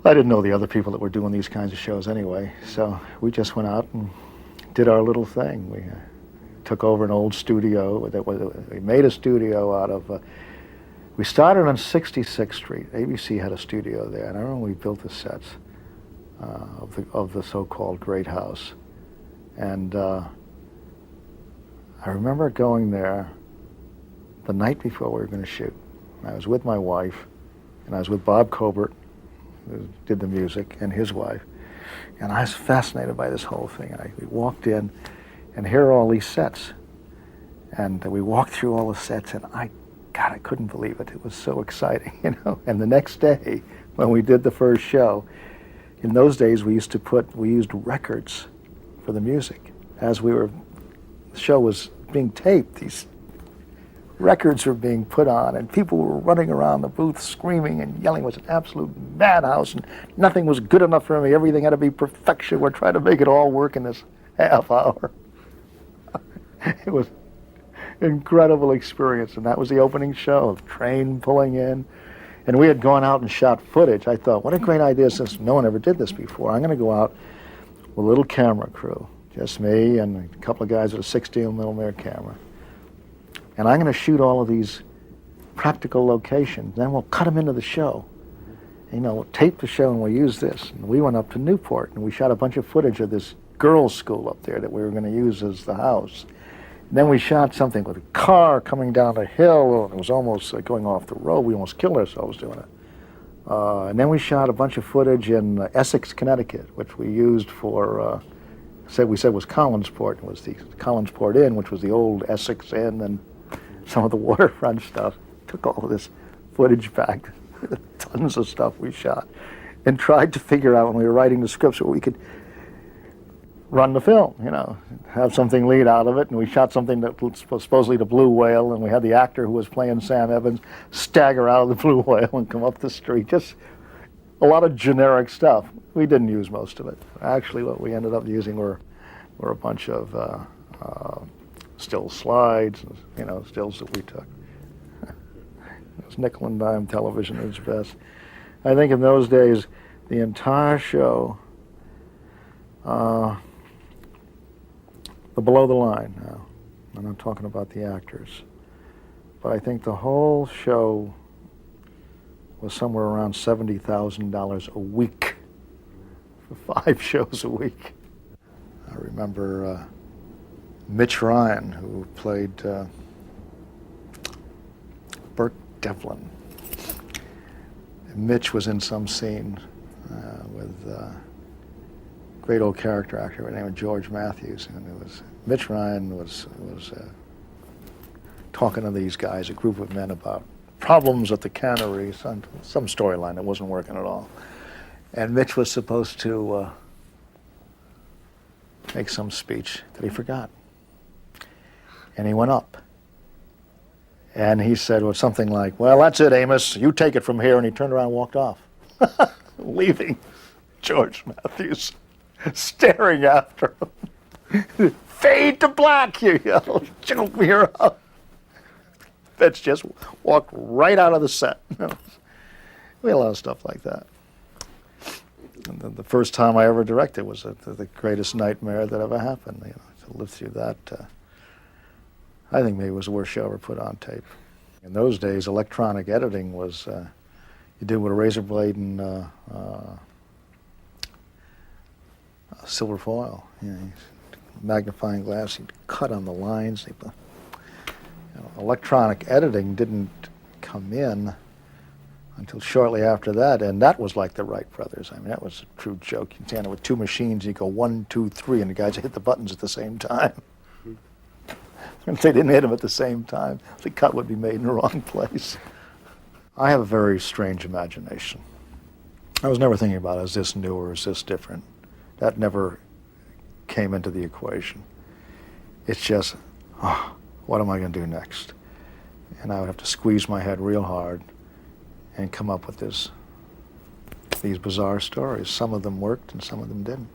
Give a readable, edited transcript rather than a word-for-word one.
I didn't know the other people that were doing these kinds of shows anyway, so we just went out and did our little thing. We took over an old studio. We made a studio out of. We started on 66th Street. ABC had a studio there, and I remember we built the sets of the so-called Great House. And I remember going there the night before we were going to shoot. I was with my wife, and I was with Bob Cobert, who did the music, and his wife. And I was fascinated by this whole thing. We walked in, and here are all these sets. And we walked through all the sets, and I couldn't believe it. It was so exciting, you know. And the next day, when we did the first show, in those days we used records for the music. As the show was being taped, these records were being put on, and people were running around the booth screaming and yelling. It was an absolute madhouse, and nothing was good enough for me. Everything had to be perfection. We're trying to make it all work in this half hour. It was an incredible experience, and that was the opening show, of train pulling in. And we had gone out and shot footage. I thought, what a great idea, since no one ever did this before. I'm going to go out with a little camera crew, just me and a couple of guys with a 16mm camera. And I'm going to shoot all of these practical locations. Then we'll cut them into the show. You know, we'll tape the show and we'll use this. And we went up to Newport and we shot a bunch of footage of this girls' school up there that we were going to use as the house. And then we shot something with a car coming down a hill, and it was almost going off the road. We almost killed ourselves doing it. And then we shot a bunch of footage in Essex, Connecticut, which we used for, we said was Collinsport. It was the Collinsport Inn, which was the old Essex Inn, and some of the waterfront stuff. Took all of this footage back, tons of stuff we shot, and tried to figure out when we were writing the scripts where we could run the film, you know, have something lead out of it. And we shot something that was supposedly the Blue Whale, and we had the actor who was playing Sam Evans stagger out of the Blue Whale and come up the street. Just a lot of generic stuff. We didn't use most of it. Actually, what we ended up using were a bunch of still slides, you know, stills that we took. It was nickel and dime television at its best. I think in those days, the entire show, the below the line now, I'm not talking about the actors, but I think the whole show was somewhere around $70,000 a week for 5 shows a week. I remember Mitch Ryan, who played Burt Devlin. Mitch was in some scene with great old character actor by the name of George Matthews, and it was Mitch Ryan was talking to these guys, a group of men, about problems at the cannery, some storyline that wasn't working at all. And Mitch was supposed to make some speech that he forgot. And he went up. And he said, well, something like, well, that's it, Amos, you take it from here. And he turned around and walked off, leaving George Matthews staring after him. Fade to black, you yelled. Choke me up. Fitz just walked right out of the set. We had a lot of stuff like that. And the first time I ever directed was the greatest nightmare that ever happened. You know, to live through that, I think maybe it was the worst show ever put on tape. In those days, electronic editing was, you did with a razor blade and silver foil. You know, magnifying glass, you'd cut on the lines. You know, electronic editing didn't come in until shortly after that, and that was like the Wright brothers. I mean, that was a true joke. You stand there with 2 machines, you go 1, 2, 3, and the guys hit the buttons at the same time. And if they didn't hit them at the same time, the cut would be made in the wrong place. I have a very strange imagination. I was never thinking about, is this new or is this different? That never came into the equation. It's just, what am I going to do next? And I would have to squeeze my head real hard and come up with these bizarre stories. Some of them worked and some of them didn't.